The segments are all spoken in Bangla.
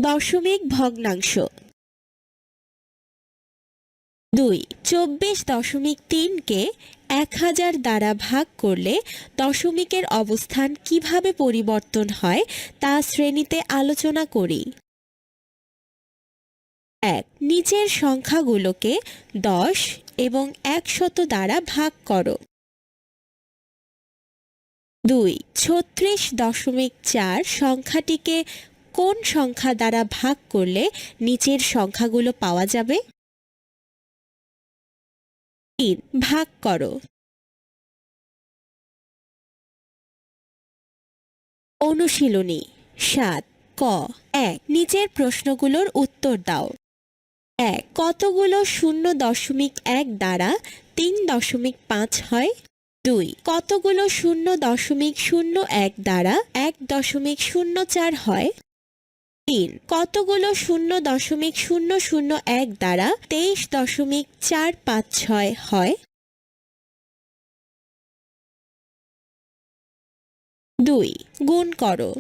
দশমিক ভগ্নাংশ। 2 24.3কে 1000 দ্বারা ভাগ করলে দশমিকের অবস্থান কিভাবে পরিবর্তন হয় তা শ্রেণীতে আলোচনা করি। 1 নিচের সংখ্যাগুলোকে 10 এবং 100 দ্বারা ভাগ করো। 2 36.4 সংখ্যাটিকে কোন সংখ্যা দ্বারা ভাগ করলে নিচের সংখ্যাগুলো পাওয়া যাবে? 3 ভাগ করো। অনুশীলনী 7 ক 1 নিচের প্রশ্নগুলোর উত্তর দাও। 1 কতগুলো 0.1 দ্বারা 3.5 হয়? 2 কতগুলো 0.01 দ্বারা 1.004 হয়? 3 কতগুলো 0.001 দ্বারা 23.456 হয়? 2 গুণ করো।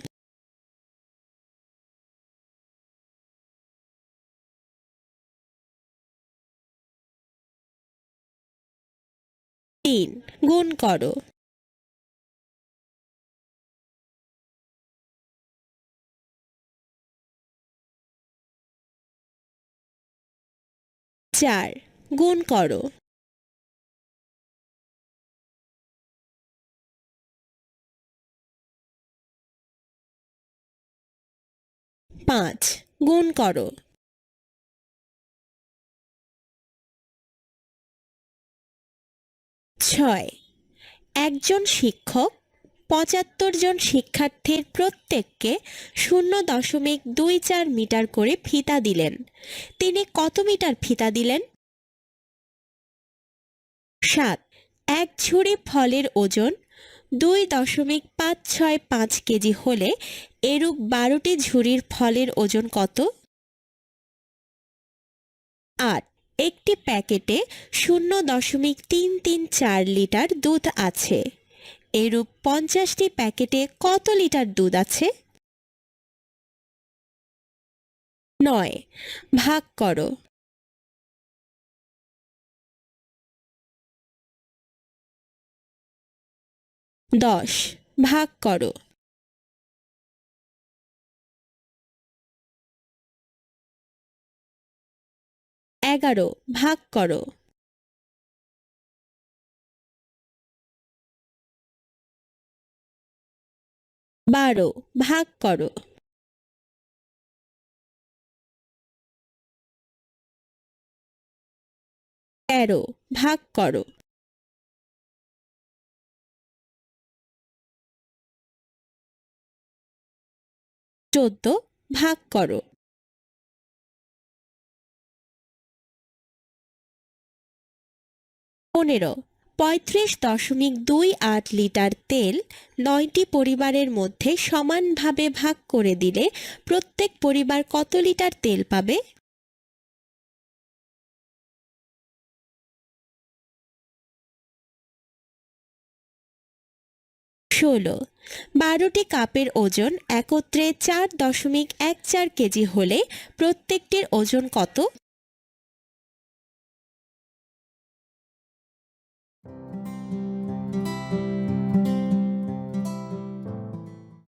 তিন গুণ করো। 4 গুণ করো। 5 গুণ করো। 6 একজন শিক্ষক 75 জন শিক্ষার্থীর প্রত্যেককে 0.24 মিটার করে ফিতা দিলেন। তিনি কত মিটার ফিতা দিলেন? 7 এক ঝুড়ি ফলের ওজন 2.565 কেজি হলে এরূপ 12টি ঝুড়ির ফলের ওজন কত? 8 একটি প্যাকেটে 0.334 লিটার দুধ আছে। এরূপ 50টি প্যাকেটে কত লিটার দুধ আছে? 9 ভাগ করো। 10 ভাগ করো। 11 ভাগ করো। 12 ভাগ করো। 13 ভাগ করো। 14 ভাগ করো। 15 35.28 লিটার তেল 9টি পরিবারের মধ্যে সমানভাবে ভাগ করে দিলে প্রত্যেক পরিবার কত লিটার তেল পাবে? 16 12টি কাপের ওজন একত্রে 4.14 কেজি হলে প্রত্যেকটির ওজন কত?